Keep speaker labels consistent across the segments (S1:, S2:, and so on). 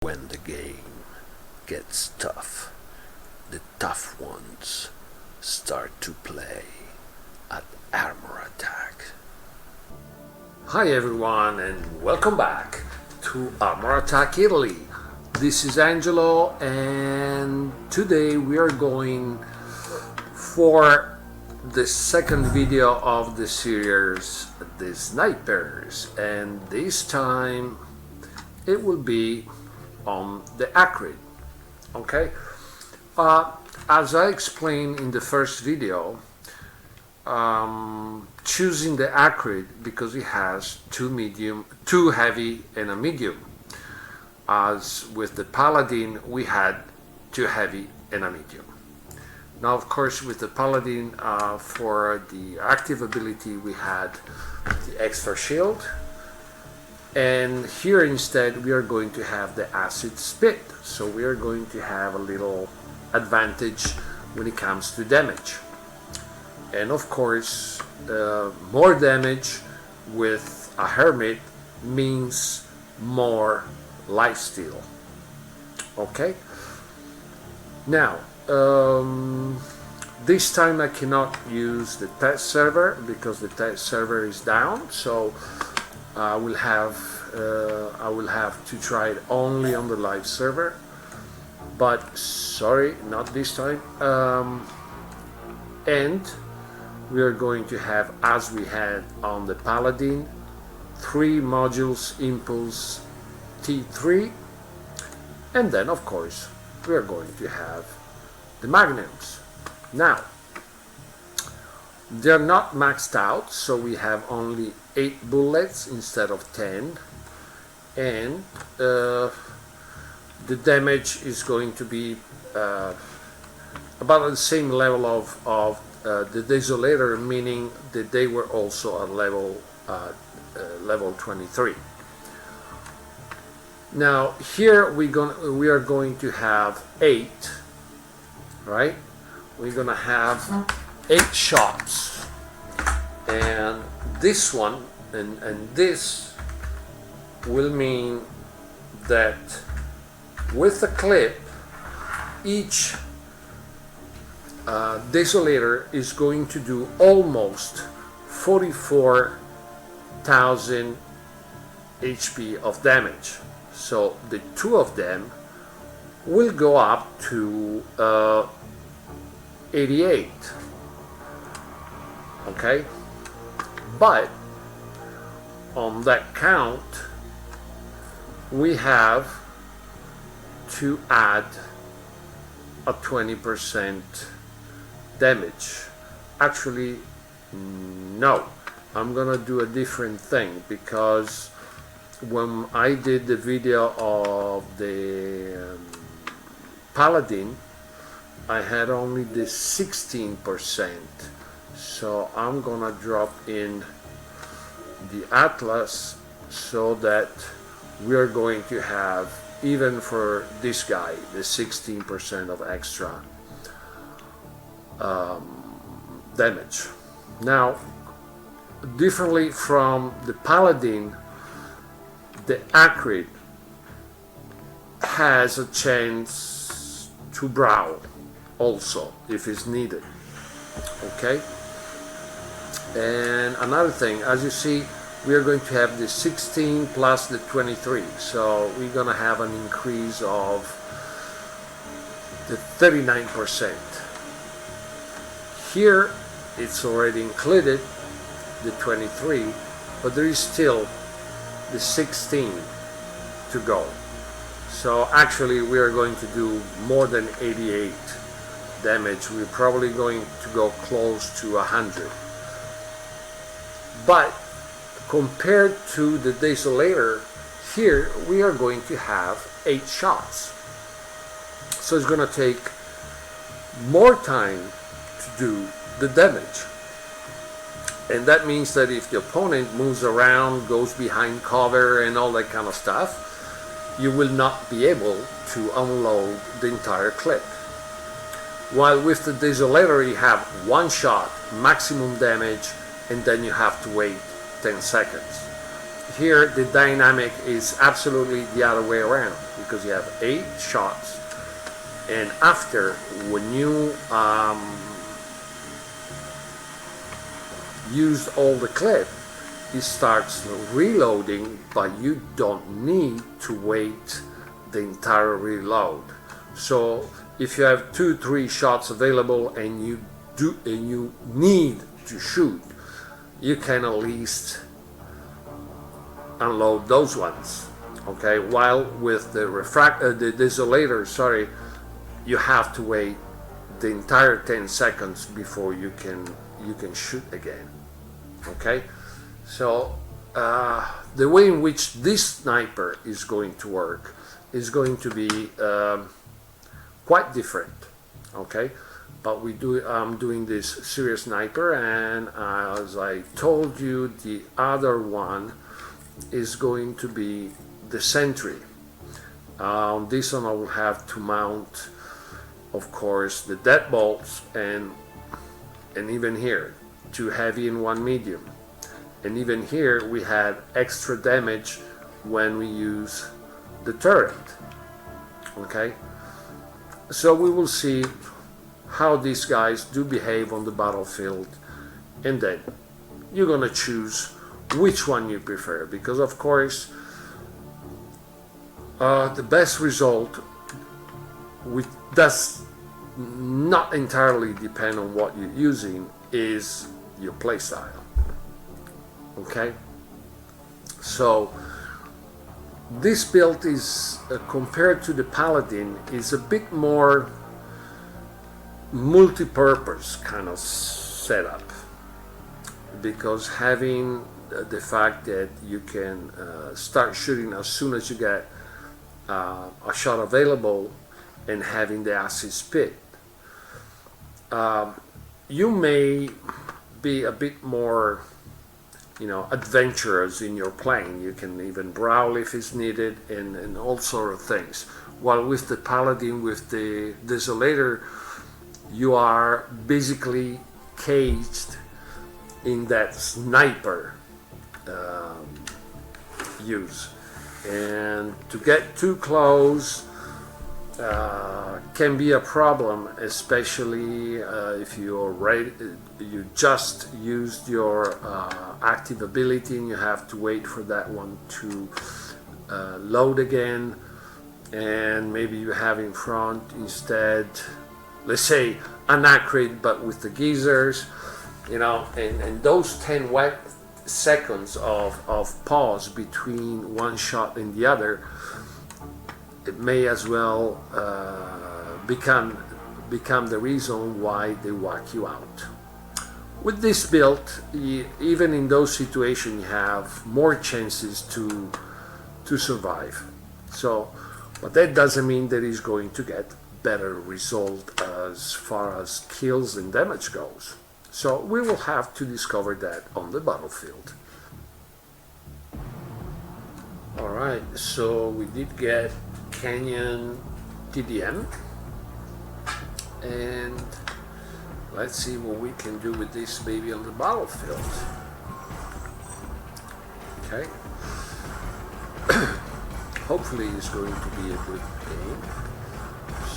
S1: When the game gets tough, the tough ones start to play at Armor Attack. Hi everyone and welcome back to Armor Attack Italy. This is Angelo and today we are going for the second video of the series, the Snipers, and this time it will be on the Acrid. Okay, as I explained in the first video, choosing the Acrid because it has two heavy and a medium. As with the Paladin, we had two heavy and a medium. Now, of course, with the Paladin, for the active ability, we had the extra shield. And here instead we are going to have the acid spit, so we are going to have a little advantage when it comes to damage. And of course, more damage with a hermit means more lifesteal. Okay, now this time I cannot use the test server because the test server is down, so I will have to try it only on the live server, but sorry, not this time. And we are going to have, as we had on the Paladin, 3 modules impulse T3, and then of course we are going to have the Magnums. Now they're not maxed out, so we have only 8 bullets instead of 10, and the damage is going to be about the same level of the Desolator, meaning that they were also at level 23. Now here we are going to have 8, right? We're gonna have 8 shots, and this one and this will mean that with the clip each Desolator is going to do almost 44,000 HP of damage, so the 2 of them will go up to 88. Okay, but on that count we have to add a 20% damage. Actually, no, I'm gonna do a different thing, because when I did the video of the Paladin, I had only the 16%, so I'm gonna drop in the Atlas so that we are going to have, even for this guy, the 16% of extra damage. Now, differently from the Paladin, the Acrid has a chance to brawl also if it's needed. Okay, and another thing, as you see, we are going to have the 16 plus the 23, so we're gonna have an increase of the 39%. Here it's already included the 23, but there is still the 16 to go, so actually we are going to do more than 88 damage. We're probably going to go close to 100, but compared to the Desolator, here we are going to have 8 shots, so it's going to take more time to do the damage. And that means that if the opponent moves around, goes behind cover and all that kind of stuff, you will not be able to unload the entire clip. While with the Desolator you have 1 shot, maximum damage, and then you have to wait 10 seconds. here the dynamic is absolutely the other way around, because you have 8 shots, and after, when you used all the clip, it starts reloading, but you don't need to wait the entire reload. So if you have 2-3 shots available and you need to shoot, you can at least unload those ones. Okay, while with the desolator, sorry, you have to wait the entire 10 seconds before you can shoot again. Okay, so the way in which this sniper is going to work is going to be quite different. Okay, but I'm doing this serious sniper, and as I told you, the other one is going to be the sentry. This one I will have to mount, of course, the deadbolts, and even here 2 heavy and 1 medium, and even here we had extra damage when we use the turret. Okay, so we will see how these guys do behave on the battlefield, and then you're gonna choose which one you prefer, because of course the best result, which does not entirely depend on what you're using, is your playstyle. Okay, so this build is compared to the Paladin, is a bit more multi-purpose kind of setup, because having the fact that you can start shooting as soon as you get a shot available, and having the assist pit, you may be a bit more, adventurous in your playing. You can even brawl if it's needed, and all sort of things. While with the Paladin, with the Desolator, you are basically caged in that sniper use, and to get too close can be a problem, especially if you just used your active ability and you have to wait for that one to load again, and maybe you have in front instead, let's say, an Acrid but with the geezers, and those 10 seconds of pause between one shot and the other, it may as well become the reason why they whack you out. With this build, even in those situations, you have more chances to survive. So, but that doesn't mean that he's going to get better result as far as kills and damage goes. So we will have to discover that on the battlefield. Alright, so we did get Canyon TDM, and let's see what we can do with this baby on the battlefield. Okay. Hopefully it's going to be a good game.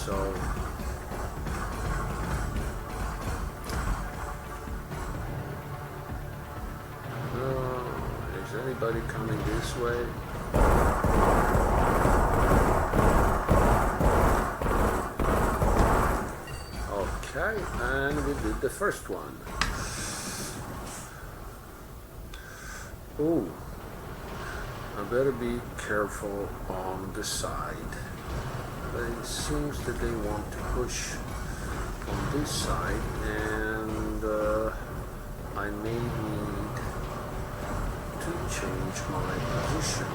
S1: So is anybody coming this way? Okay, and we did the first one. Ooh, I better be careful on the side. But it seems that they want to push on this side, and I may need to change my position.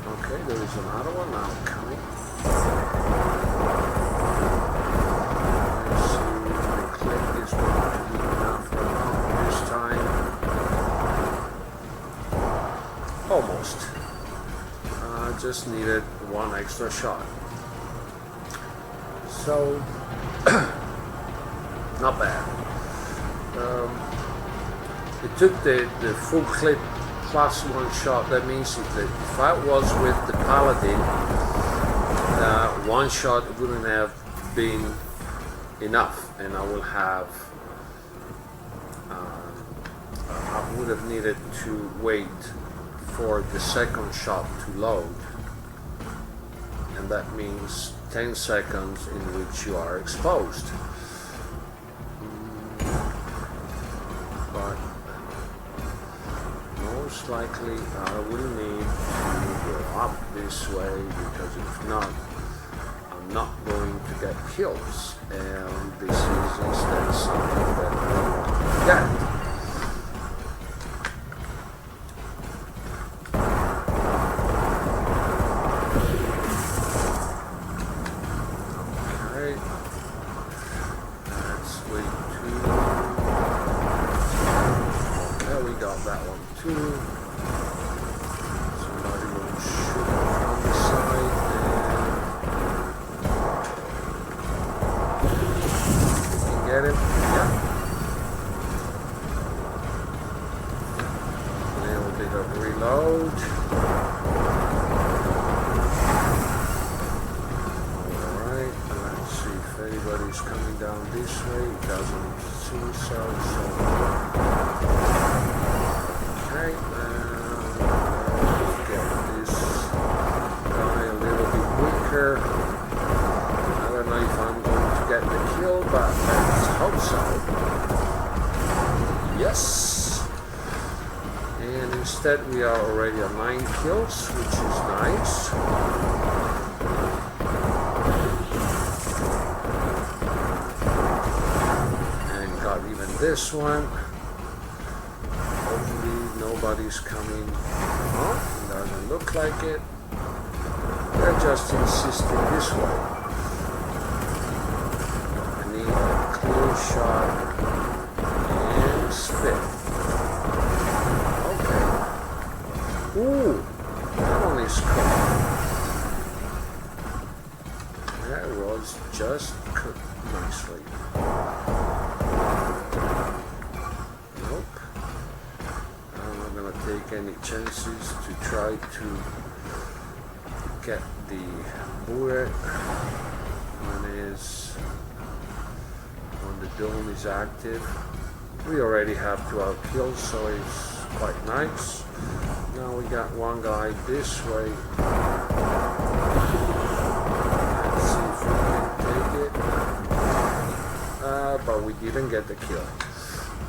S1: Okay, there is another one now coming. Let's see if the clip is going to be enough this time. Almost. I just needed one extra shot. So, not bad. It took the full clip plus one shot. That means if I was with the Paladin, one shot wouldn't have been enough, and I will have I would have needed to wait for the second shot to load, and that means 10 seconds in which you are exposed. But most likely I will need to go up this way, because if not, I'm not going to get kills, and this is instead something that I want to get. Instead, we are already at 9 kills, which is nice. And got even this one. Hopefully nobody's coming up. Doesn't look like it. They're just insisting this way. I need a clear shot and spit. Ooh, that one is cooked. That was just cooked nicely. Nope. I'm not gonna take any chances to try to get the bullet when the dome is active. We already have 12 kills, so it's quite nice. Now we got one guy this way. Let's see if we can take it. But we didn't get the kill.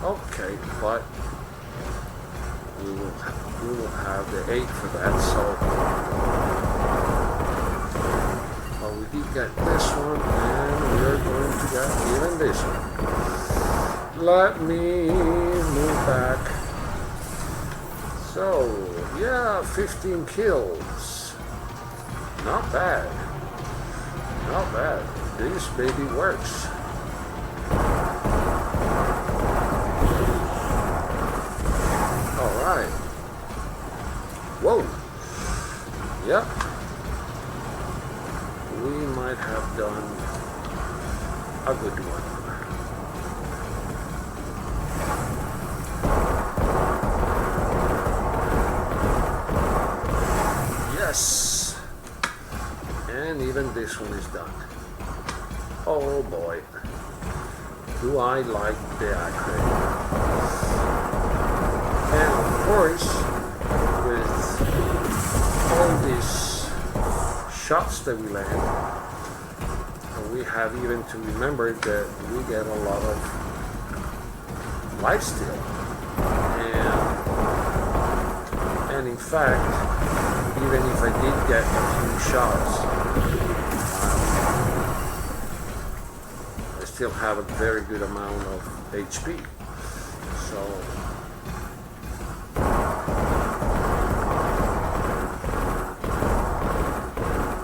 S1: Okay, but we will have the 8 for that. So, but we did get this one, and we're going to get even this one. Let me move back. So, yeah, 15 kills. Not bad. Not bad. This baby works. Alright. Whoa. Yep. We might have done a good one. Yes, and even this one is done. Oh boy, do I like the Acrid. And of course, with all these shots that we land, we have even to remember that we get a lot of lifesteal. And in fact, even if I did get a few shots, I still have a very good amount of HP. So,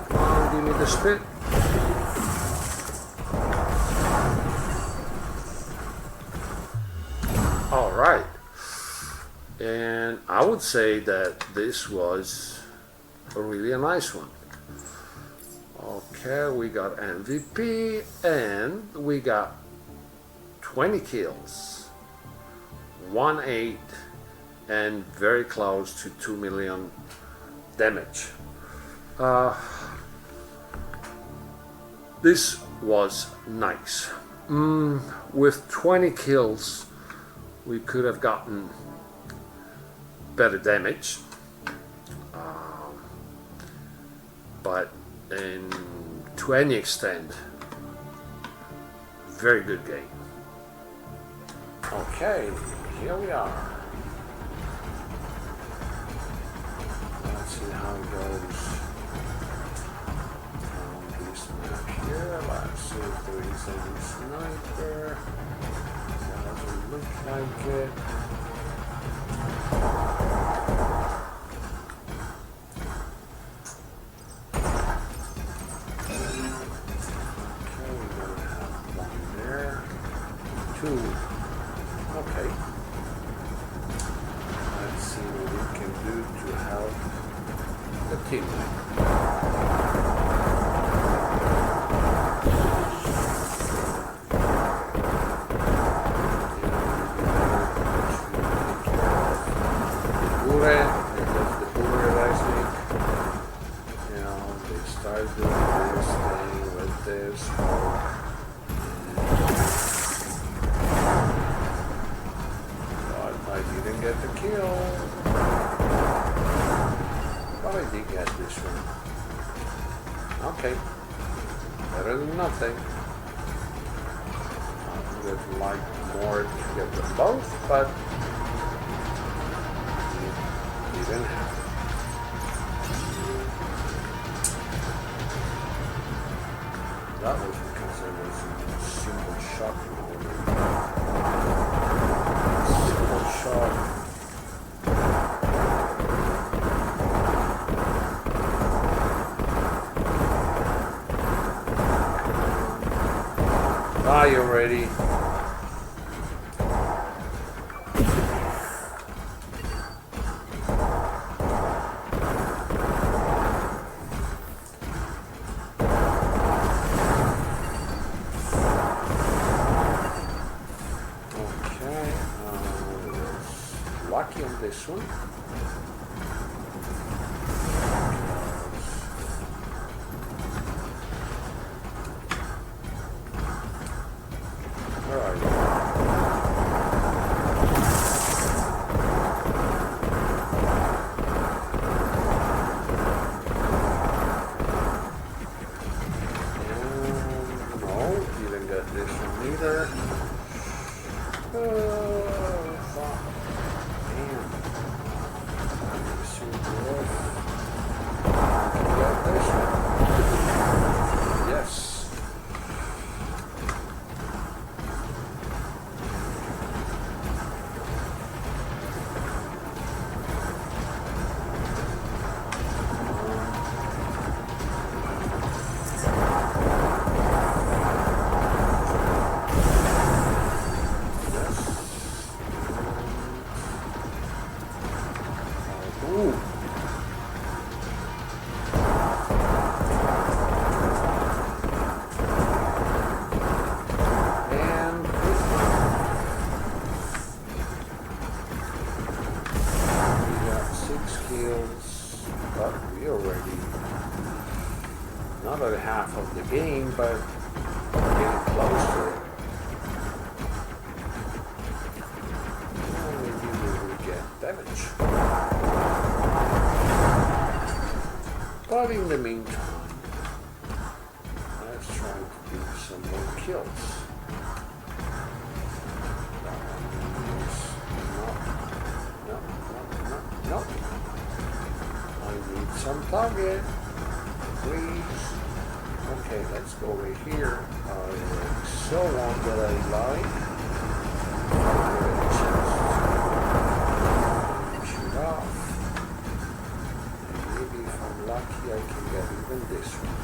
S1: come on, give me the spit. All right. And I would say that this was really a nice one. Okay, we got MVP and we got 20 kills, 1-8 and very close to 2 million damage. This was nice. With 20 kills we could have gotten better damage, but to any extent, very good game. Okay, here we are. Let's see how it goes on this map here. Let's see if there is any sniper. Doesn't look like it. Okay. Let's see what we can do to help the teammate. They start doing this thing with this. I didn't get the kill, but I did get this one. Okay, better than nothing. I would like more to get them both, but it didn't happen. That was because there was a single shot shot. Are you ready? Lucky on this one. Where are you? No, didn't get this one either. Fuck. Yes. Ooh. But we already not at half of the game, but getting close to it. Maybe we will get damage. But in the meantime, let's try to do some more kills. No. I need some target, please. Okay, let's go over here. I so want that I like. Shoot off. And maybe if I'm lucky, I can get even this one.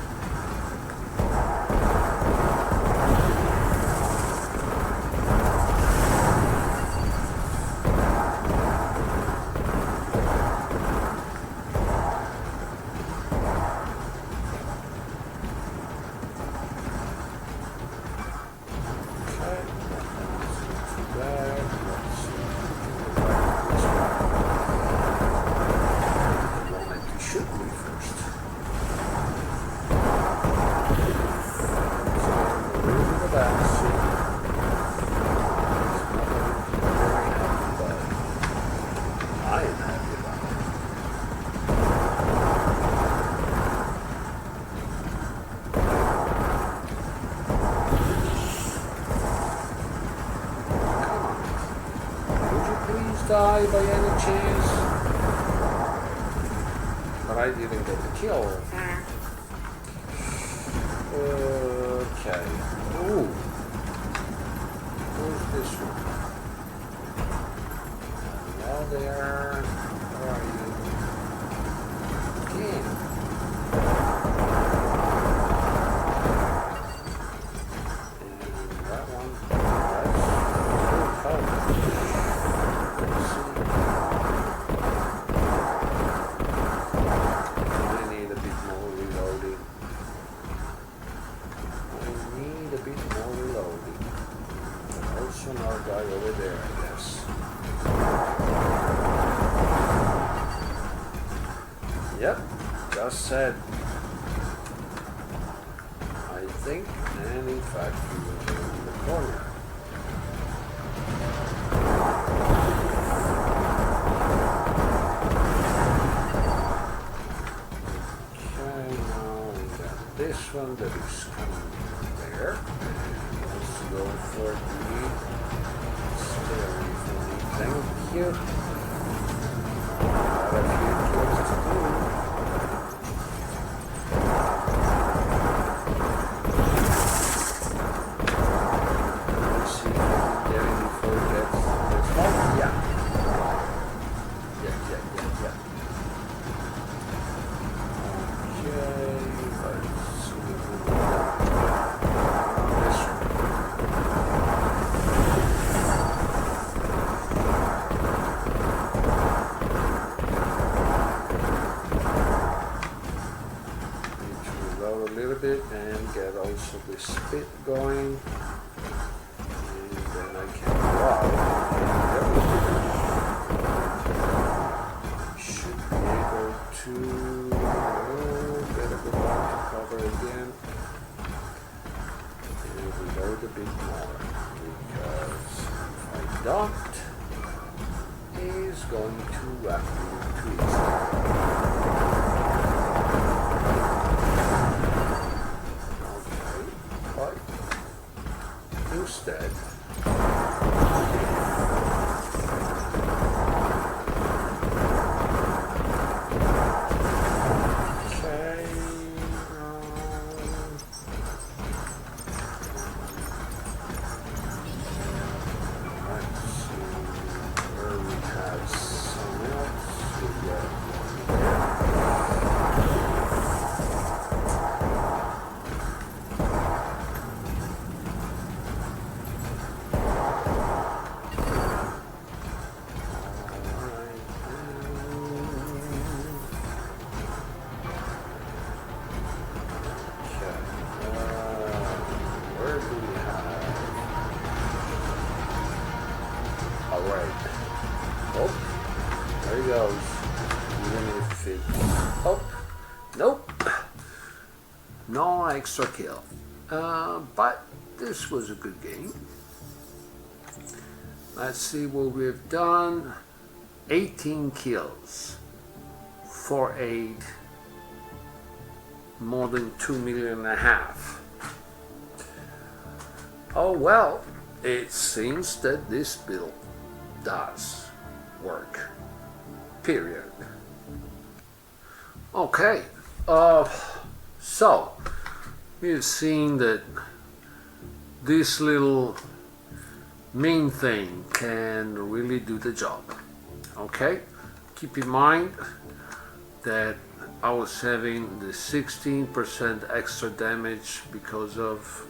S1: bad. See? It's not very happy, but I am happy about it. Come on. Would you please die by any chance? But I didn't get the kill. Okay. Ooh. Who's this one? Hello there. Where are you? Again. And that one. That's cool. Let's see. I need a bit more reloading. A bit more reloading. Also another guy over there, I guess. Yep, just said. I think, and in fact, he was in the corner. Okay, now we got this one that is coming there. Let's go for the steering for me. Thank you. Got a few kills to do. Let's see if I can get in before it gets this one. Yeah. Yeah. Okay, let's see if we can this one. Need to reload a little bit and get also the spit going. And then I can go out and everything. Should be able to get a good one to cover again. And reload a bit more. Because if I don't, it's going to rapidly increase. Okay, but instead, okay, let's see where we have some else. We got one there. Where do we have? Alright. Oh, there he goes. Even if it. Oh, nope. No extra kill. But this was a good game. Let's see what we've done. 18 kills for a more than 2.5 million. Oh well, it seems that this build does work. Period. Okay, so we've seen that this little main thing can really do the job. Okay, keep in mind that I was having the 16% extra damage because of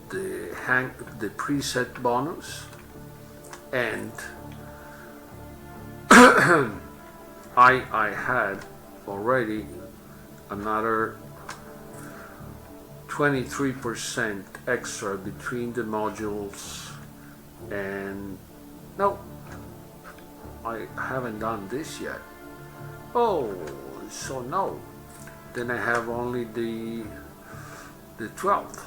S1: the preset bonus, and I had already another 23% extra between the modules, and no, I haven't done this yet. Oh, so no, then I have only the 12th.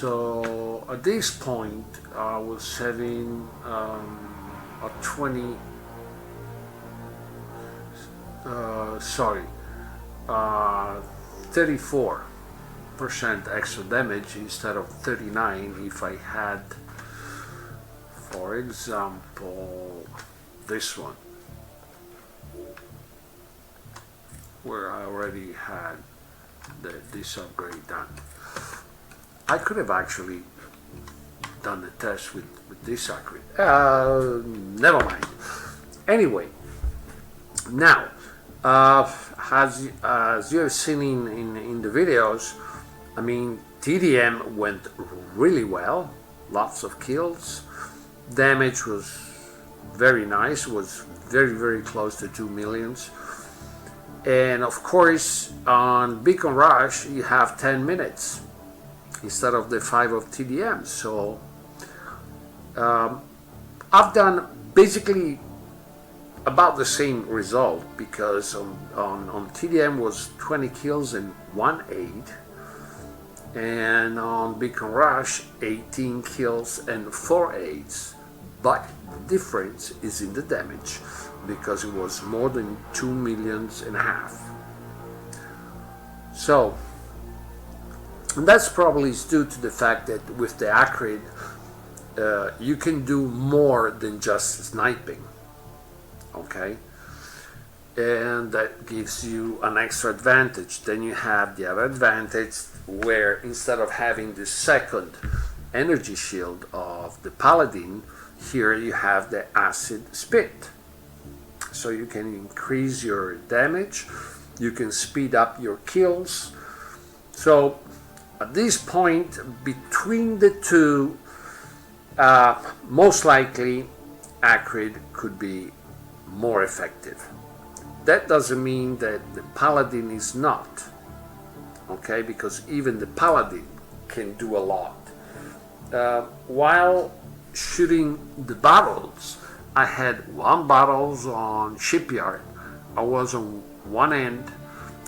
S1: So at this point I was having a 20 34% extra damage instead of 39 if I had, for example, this one, where I already had this upgrade done. I could have actually done the test with this Acrid. Never mind. Anyway, now, as you have seen in the videos, I mean, TDM went really well, lots of kills, damage was very nice, was very close to 2 millions, and of course on Beacon Rush you have 10 minutes instead of the 5 of TDM. So I've done basically about the same result, because on TDM was 20 kills and 1 aid, and on Beacon Rush 18 kills and 4 aids, but the difference is in the damage, because it was more than 2 millions and a half. So that's probably due to the fact that with the Acrid you can do more than just sniping, okay, and that gives you an extra advantage. Then you have the other advantage where instead of having the second energy shield of the Paladin, here you have the acid spit, so you can increase your damage, you can speed up your kills. So at this point between the two, most likely Acrid could be more effective. That doesn't mean that the Paladin is not, okay, because even the Paladin can do a lot. While shooting the battles, I had 1 battles on Shipyard. I was on one end,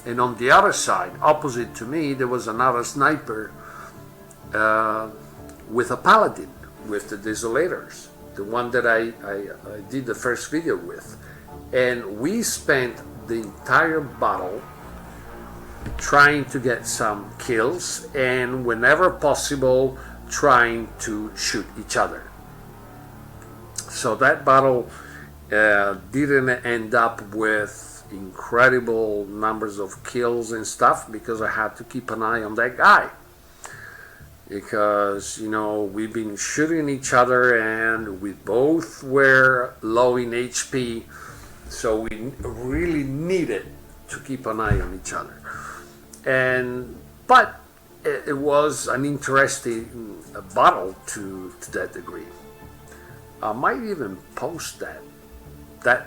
S1: and on the other side, opposite to me, there was another Snper with a Paladin, with the Desolators, the one that I did the first video with. And we spent the entire battle trying to get some kills, and whenever possible trying to shoot each other. So that battle didn't end up with incredible numbers of kills and stuff, because I had to keep an eye on that guy, because, you know, we've been shooting each other and we both were low in HP, so we really needed to keep an eye on each other. But it was an interesting battle to that degree. I might even post that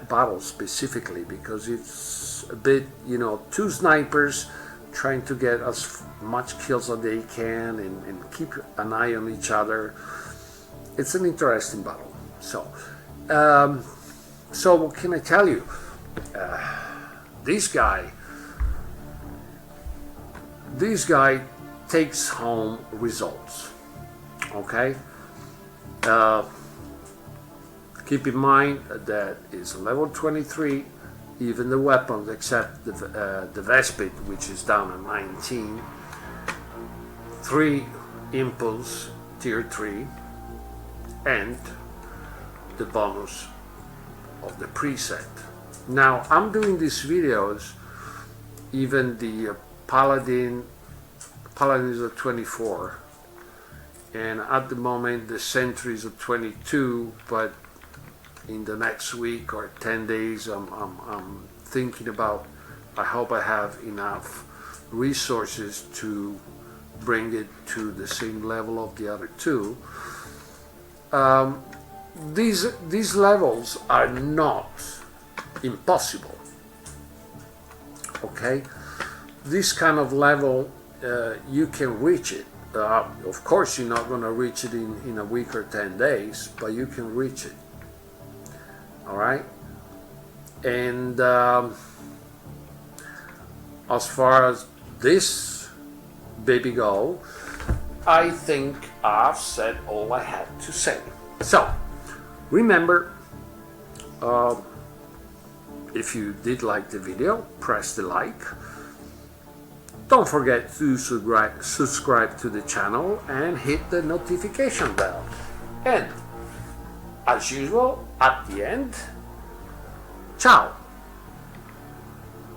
S1: battle specifically, because it's a bit, you know, 2 snipers trying to get as much kills as they can and keep an eye on each other. It's an interesting battle. So what can I tell you? This guy takes home results, okay? Keep in mind that it's level 23, even the weapons except the Vespid, which is down at 19, 3 impulse tier 3, and the bonus of the preset. Now I'm doing these videos, even the Paladin is at 24, and at the moment the Sentry is at 22, but in the next week or 10 days I'm thinking about, I hope I have enough resources to bring it to the same level of the other 2. These levels are not impossible, okay? This kind of level, you can reach it. Of course you're not going to reach it in a week or 10 days, but you can reach it. Alright? And as far as this baby go, I think I've said all I had to say. So, remember, if you did like the video, press the like. Don't forget to subscribe to the channel and hit the notification bell. And, as usual, at the end, ciao!